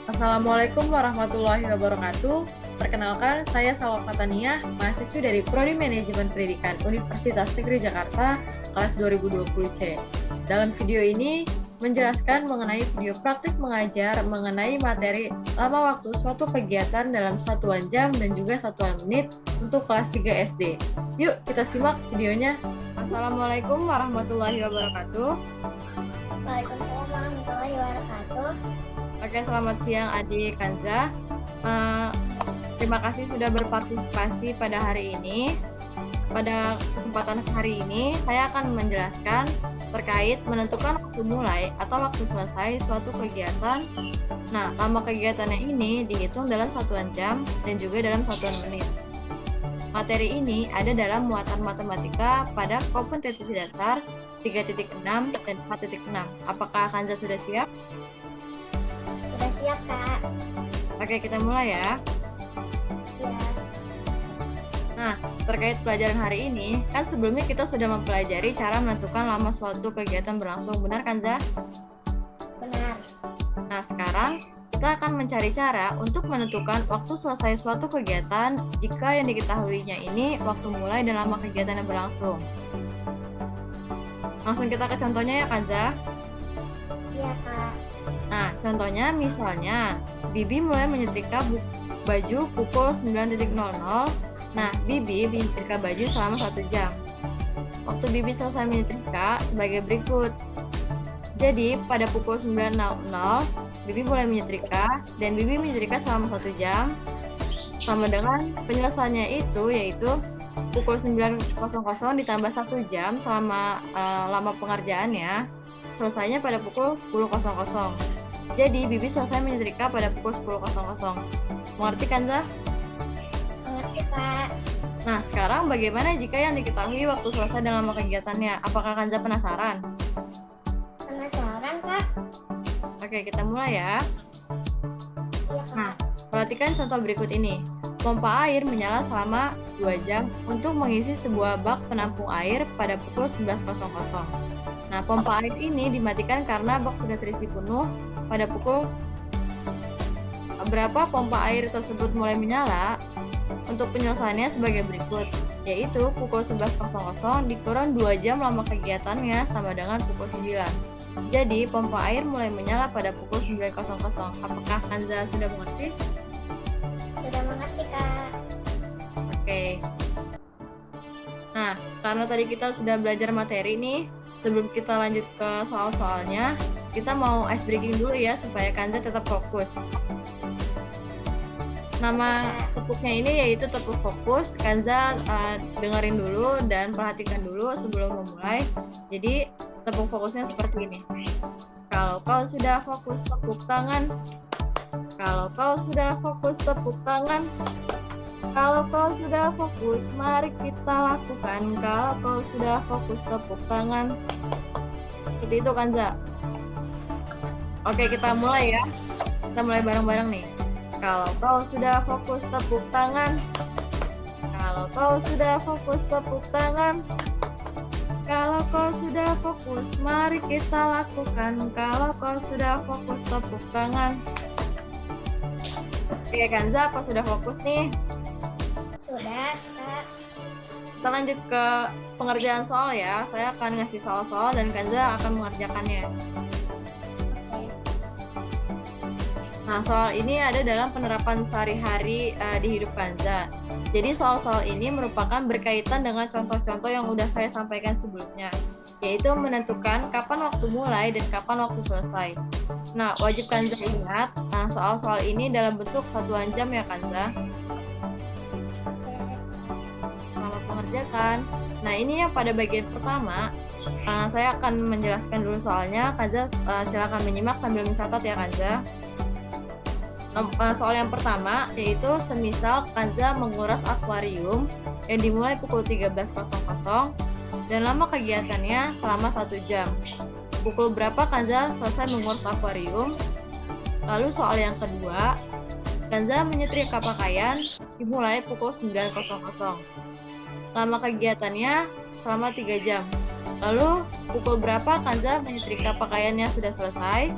Assalamualaikum warahmatullahi wabarakatuh. Perkenalkan, saya Salwa Fataniah, mahasiswi dari Prodi Manajemen Pendidikan Universitas Negeri Jakarta, kelas 2020C. Dalam video ini, menjelaskan mengenai video praktik mengajar mengenai materi lama waktu suatu kegiatan dalam satuan jam dan juga satuan menit untuk kelas 3 SD. Yuk, kita simak videonya. Assalamualaikum warahmatullahi wabarakatuh. Waalaikumsalam warahmatullahi wabarakatuh. Oke, selamat siang adik Kanza. Terima kasih sudah berpartisipasi pada hari ini. Pada kesempatan hari ini, saya akan menjelaskan terkait menentukan waktu mulai atau waktu selesai suatu kegiatan. Nah, lama kegiatannya ini dihitung dalam satuan jam dan juga dalam satuan menit. Materi ini ada dalam muatan matematika pada kompetensi dasar 3.6 dan 4.6. Apakah Kanza sudah siap? Sudah siap, Kak? Oke, kita mulai ya. Ya, Nah, terkait pelajaran hari ini, kan sebelumnya kita sudah mempelajari cara menentukan lama suatu kegiatan berlangsung, benar kan, Zah? benar. Nah, sekarang kita akan mencari cara untuk menentukan waktu selesai suatu kegiatan jika yang diketahuinya ini waktu mulai dan lama kegiatan yang berlangsung. Langsung kita ke contohnya ya, kan, Zah? Iya, Kak. Nah, contohnya misalnya, Bibi mulai menyetrika baju pukul 9.00. Nah, Bibi menyetrika baju selama 1 jam. Waktu Bibi selesai menyetrika sebagai berikut. Jadi, pada pukul 9.00, Bibi mulai menyetrika, dan Bibi menyetrika selama 1 jam. Sama dengan penyelesaiannya itu, yaitu pukul 9.00 ditambah 1 jam selama lama pengerjaannya, selesainya pada pukul 10.00. Jadi, Bibi selesai menyetrika pada pukul 10.00. Mengerti kan, Zah? Mengerti, Kak? Nah, sekarang bagaimana jika yang diketahui waktu selesai dan lama kegiatannya? Apakah Kanza penasaran? Penasaran, Kak? Oke, kita mulai ya. Iya, Nah, Kak. perhatikan contoh berikut ini. Pompa air menyala selama 2 jam untuk mengisi sebuah bak penampung air pada pukul 11.00. Nah, pompa air ini dimatikan karena bak sudah terisi penuh pada pukul berapa pompa air tersebut mulai menyala. Untuk penyelesaiannya sebagai berikut, yaitu pukul 11.00 dikurang 2 jam lama kegiatannya sama dengan pukul 9. Jadi, pompa air mulai menyala pada pukul 9.00. Apakah Kanza sudah mengerti? Sudah mengerti, Kak? Oke. Nah, karena tadi kita sudah belajar materi nih, sebelum kita lanjut ke soal-soalnya, kita mau ice breaking dulu ya supaya Kanza tetap fokus. Nama tepuknya ini yaitu tepuk fokus. Kanza dengerin dulu dan perhatikan dulu sebelum memulai. Jadi tepuk fokusnya seperti ini. Kalau kau sudah fokus, tepuk tangan. Kalau kau sudah fokus, tepuk tangan. Kalau kau sudah fokus, mari kita lakukan. Kalau kau sudah fokus, tepuk tangan. Seperti itu, Kanza. Oke, kita mulai ya. Kita mulai bareng-bareng nih. Kalau kau sudah fokus, tepuk tangan. Kalau kau sudah fokus, tepuk tangan. Kalau kau sudah fokus, mari kita lakukan. Kalau kau sudah fokus, tepuk tangan. Oke, Kanza, apa sudah fokus nih? Sudah, Kak. Kita lanjut ke pengerjaan soal ya. Saya akan ngasih soal-soal dan Kanza akan mengerjakannya. Oke. Nah, soal ini ada dalam penerapan sehari-hari di hidup Kanza. Jadi soal-soal ini merupakan berkaitan dengan contoh-contoh yang udah saya sampaikan sebelumnya, yaitu menentukan kapan waktu mulai dan kapan waktu selesai. Nah, wajib Kanza ingat, soal-soal ini dalam bentuk satuan jam ya Kanza. Oke. Selamat mengerjakan. Nah, ini yang pada bagian pertama, saya akan menjelaskan dulu soalnya. Kanza silakan menyimak sambil mencatat ya Kanza. Soal yang pertama yaitu semisal Kanza menguras akuarium yang dimulai pukul 13.00 dan lama kegiatannya selama 1 jam. Pukul berapa Kanza selesai menguras akuarium? Lalu soal yang kedua, Kanza menyetrika pakaian dimulai pukul 9.00. Lama kegiatannya selama 3 jam. Lalu pukul berapa Kanza menyetrika pakaiannya sudah selesai?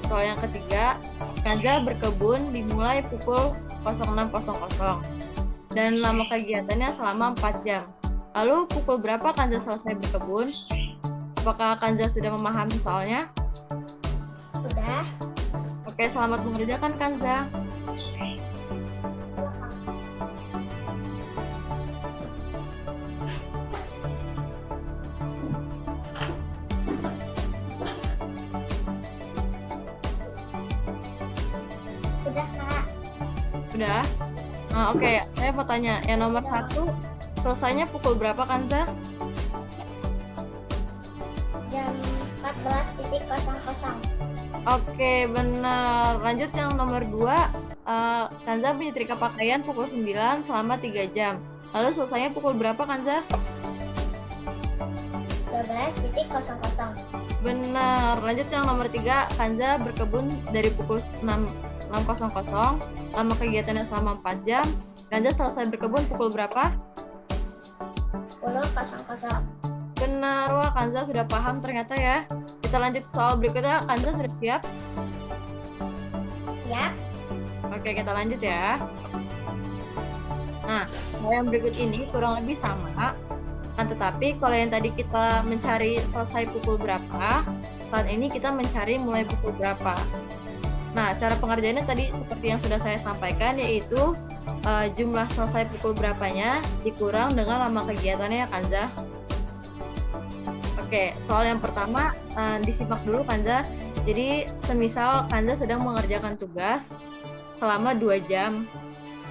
soal yang ketiga, Kanza berkebun dimulai pukul 06.00 dan lama kegiatannya selama 4 jam. Lalu pukul berapa Kanza selesai berkebun? Apakah Kanza sudah memahami soalnya? Sudah. Oke, selamat mengerjakan Kanza. Sudah, Kak. Sudah? Nah, oke, saya mau tanya, yang nomor 1 selesainya pukul berapa Kanza? Jam 14.00. Oke, benar. Lanjut yang nomor 2, Kanza menyetrika pakaian pukul 9 selama 3 jam. Lalu selesainya pukul berapa Kanza? 12.00. Benar. Lanjut yang nomor 3, Kanza berkebun dari pukul 6.00. Lama kegiatannya selama 4 jam. Kanza selesai berkebun pukul berapa? 10.00. Benar. Wah, Kanza sudah paham ternyata ya. Kita lanjut soal berikutnya. Kanza sudah siap? Siap? Oke, kita lanjut ya. Nah, soal yang berikut ini kurang lebih sama. Kan tetapi kalau yang tadi kita mencari selesai pukul berapa, saat ini kita mencari mulai pukul berapa. Nah, cara pengerjaannya tadi seperti yang sudah saya sampaikan, yaitu jumlah selesai pukul berapanya dikurang dengan lama kegiatannya ya Kanza. Oke, soal yang pertama disimak dulu Kanza. Jadi semisal Kanza sedang mengerjakan tugas selama 2 jam.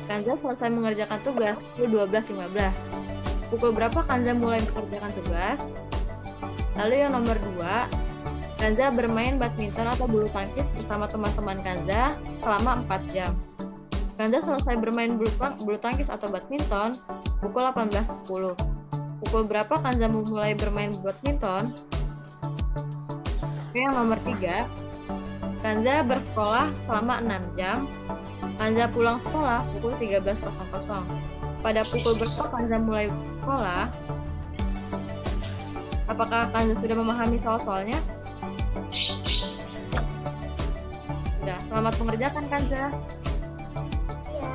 Kanza selesai mengerjakan tugas pukul 12.15. Pukul berapa Kanza mulai mengerjakan tugas? Lalu yang nomor 2, Kanza bermain badminton atau bulu tangkis bersama teman-teman Kanza selama 4 jam. Kanza selesai bermain bulu tangkis atau badminton pukul 18.10. Pukul berapa Kanza memulai bermain badminton? Oke, yang nomor 3, Kanza bersekolah selama 6 jam. Kanza pulang sekolah pukul 13.00. Pada pukul berapa Kanza mulai sekolah? Apakah Kanza sudah memahami soal-soalnya? Sudah, selamat mengerjakan Kanza. Iya.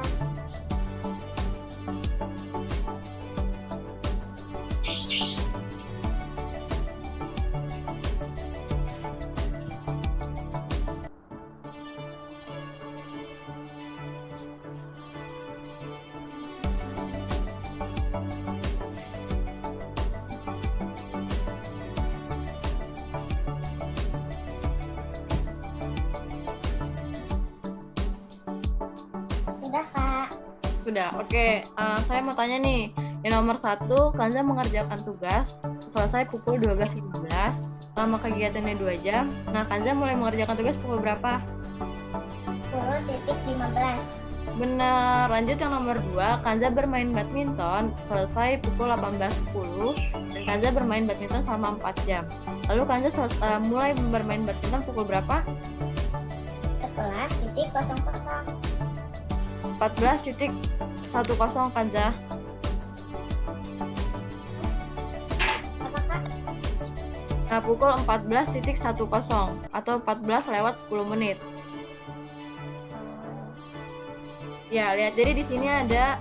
Sudah, Kak. Sudah, oke. Saya mau tanya nih, yang nomor 1, Kanza mengerjakan tugas selesai pukul 12.15. Lama kegiatannya 2 jam. Nah, Kanza mulai mengerjakan tugas pukul berapa? 10.15. Benar. Lanjut yang nomor 2, Kanza bermain badminton selesai pukul 18.10 dan Kanza bermain badminton selama 4 jam. Lalu Kanza mulai bermain badminton pukul berapa? 11.00. 14.10 Kanza. Apa, Kak? Nah, pukul 14.10 atau 14:10. Ya, lihat. Jadi di sini ada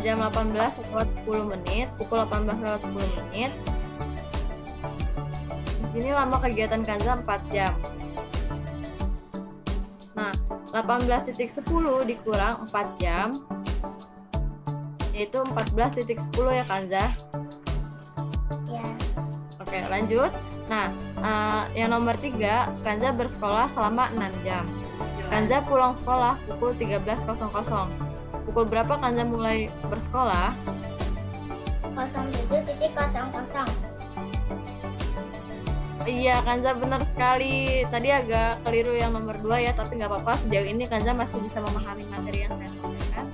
jam 18:10, pukul 18:10. Di sini lama kegiatan Kanza 4 jam. Nah, 18.10 dikurang 4 jam, yaitu 14.10 ya Kanza. Ya. Oke, lanjut. Nah, yang nomor 3, Kanza bersekolah selama 6 jam. Kanza pulang sekolah pukul 13.00. Pukul berapa Kanza mulai bersekolah? 07.00. Iya, Kanza benar sekali. Tadi agak keliru yang nomor 2 ya, tapi nggak apa-apa. Sejauh ini Kanza masih bisa memahami materi yang saya sampaikan.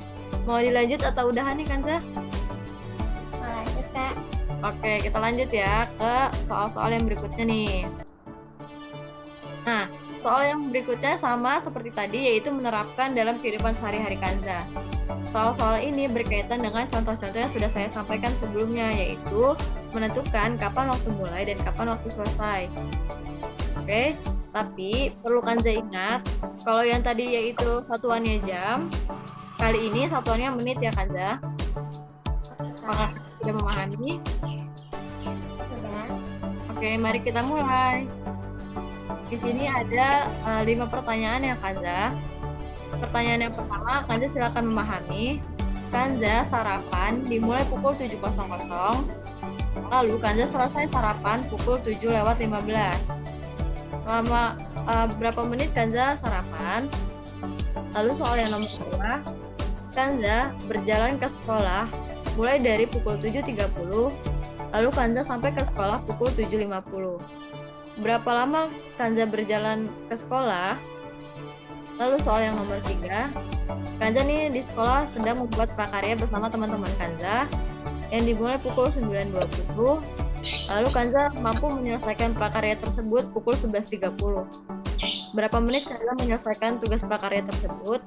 Mau dilanjut atau udahan nih Kanza? Mau lanjut, Kak? Oke, kita lanjut ya ke soal-soal yang berikutnya nih. Nah, soal yang berikutnya sama seperti tadi, yaitu menerapkan dalam kehidupan sehari-hari Kanza. Soal-soal ini berkaitan dengan contoh-contoh yang sudah saya sampaikan sebelumnya, yaitu menentukan kapan waktu mulai dan kapan waktu selesai. Oke, Tapi perlu Kanza ingat, kalau yang tadi yaitu satuannya jam, kali ini satuannya menit ya Kanza. Oke, Kak. Apakah sudah memahami? Sudah. Oke, mari kita mulai. Di sini ada 5 pertanyaan ya Kanza. Pertanyaan yang pertama, Kanza silakan memahami. Kanza sarapan dimulai pukul 7.00. Lalu Kanza selesai sarapan pukul 7:15. Selama berapa menit Kanza sarapan? Lalu soal yang nomor 2, Kanza berjalan ke sekolah mulai dari pukul 7.30, lalu Kanza sampai ke sekolah pukul 7.50. Berapa lama Kanza berjalan ke sekolah? Lalu soal yang nomor 3, Kanza nih di sekolah sedang membuat prakarya bersama teman-teman Kanza yang dimulai pukul 9.20. Lalu Kanza mampu menyelesaikan prakarya tersebut pukul 11.30. Berapa menit Kanza menyelesaikan tugas prakarya tersebut?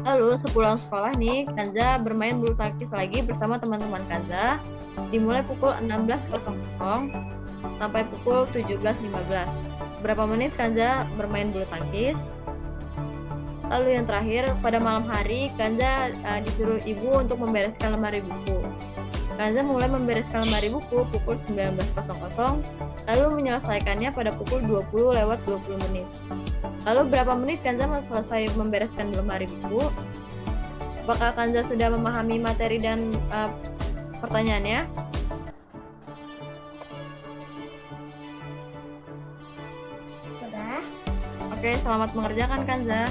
Lalu sepulang sekolah nih, Kanza bermain bulu tangkis lagi bersama teman-teman Kanza dimulai pukul 16.00 sampai pukul 17.15. Berapa menit Kanza bermain bulu tangkis? Lalu yang terakhir, pada malam hari Kanza disuruh ibu untuk membereskan lemari buku. Kanza mulai membereskan lemari buku pukul 19.00, lalu menyelesaikannya pada pukul 20:20 menit. Lalu berapa menit Kanza selesai membereskan lemari buku? Apakah Kanza sudah memahami materi dan pertanyaannya? Sudah. Oke, selamat mengerjakan Kanza.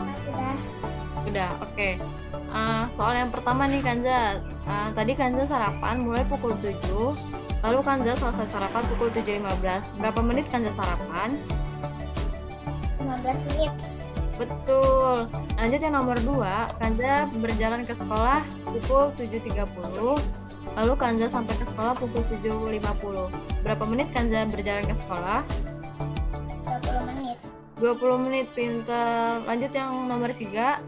Kak, sudah. Sudah, oke. Soal yang pertama nih Kanza. Tadi Kanza sarapan mulai pukul 7, lalu Kanza selesai sarapan pukul 7.15. Berapa menit Kanza sarapan? 15 menit. Betul. Lanjut yang nomor 2, Kanza berjalan ke sekolah pukul 7.30, lalu Kanza sampai ke sekolah pukul 7.50. Berapa menit Kanza berjalan ke sekolah? 20 menit. 20 menit, pinter. Lanjut yang nomor 3,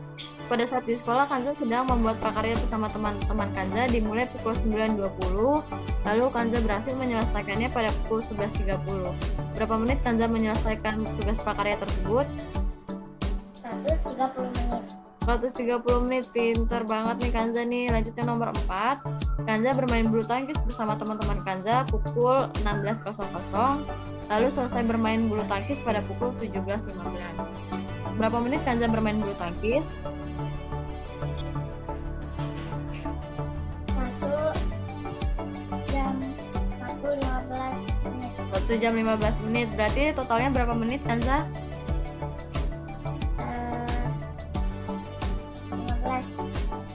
pada saat di sekolah Kanza sedang membuat prakarya bersama teman-teman Kanza dimulai pukul 9.20, lalu Kanza berhasil menyelesaikannya pada pukul 11.30. Berapa menit Kanza menyelesaikan tugas prakarya tersebut? 130 menit. 130 menit, pinter banget nih Kanza nih. Lanjut yang nomor 4, Kanza bermain bulu tangkis bersama teman-teman Kanza pukul 16.00, lalu selesai bermain bulu tangkis pada pukul 17.15. Berapa menit Kanza bermain bulu tangkis? 1 jam 15 menit. Berarti totalnya berapa menit Kanza? 15.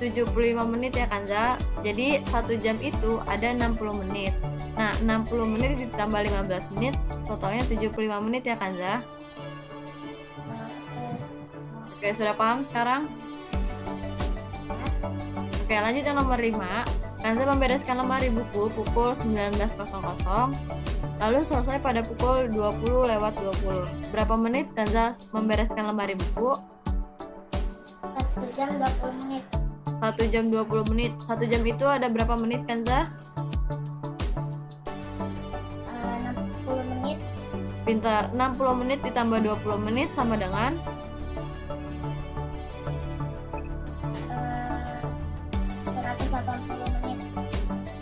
75 menit ya Kanza. Jadi 1 jam itu ada 60 menit. Nah, 60 menit ditambah 15 menit, totalnya 75 menit ya Kanza. Oke, sudah paham sekarang? Oke, lanjut yang nomor 5. Kanza membereskan lemari buku pukul 19.00, lalu selesai pada pukul 20:20. Berapa menit Kanza membereskan lemari buku? 1 jam 20 menit. 1 1 jam 20 menit. 1 jam itu ada berapa menit, Kanza? 60 menit. Pintar. 60 menit ditambah 20 menit sama dengan? 180 menit.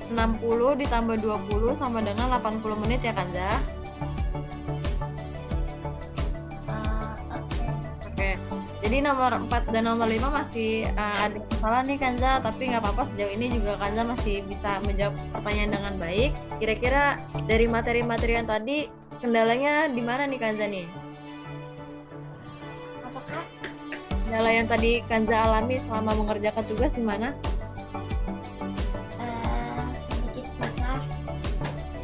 60 ditambah 20 sama dengan 80 menit ya, Kanza? Oke. Oke. Jadi nomor 4 dan nomor 5 masih ada masalah nih, Kanza, tapi nggak apa-apa, sejauh ini juga Kanza masih bisa menjawab pertanyaan dengan baik. Kira-kira dari materi-materi yang tadi kendalanya di mana nih, Kanza nih? Apakah Kendala yang tadi Kanza alami selama mengerjakan tugas di mana? sedikit susah?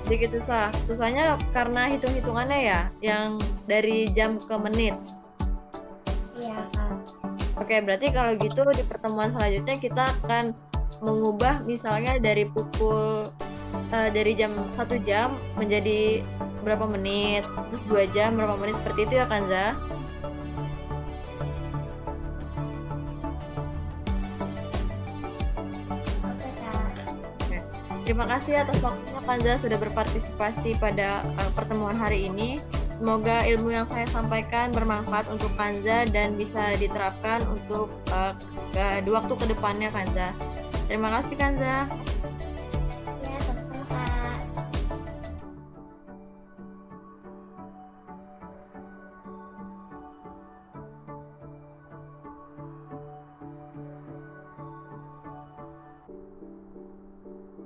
Sedikit susah. Susahnya karena hitung-hitungannya ya, yang dari jam ke menit. Iya, Kak. Oke, berarti kalau gitu di pertemuan selanjutnya kita akan mengubah misalnya dari dari jam 1 jam menjadi berapa menit, terus 2 jam berapa menit, seperti itu ya, Kanza? Oke, Kak. Oke. Terima kasih atas waktunya, Kanza, sudah berpartisipasi pada pertemuan hari ini. Semoga ilmu yang saya sampaikan bermanfaat untuk Kanza dan bisa diterapkan untuk di waktu kedepannya, Kanza. Terima kasih, Kanza. Ya, sama-sama, Kak.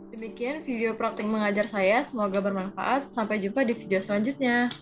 Demikian video praktik mengajar saya, semoga bermanfaat. Sampai jumpa di video selanjutnya.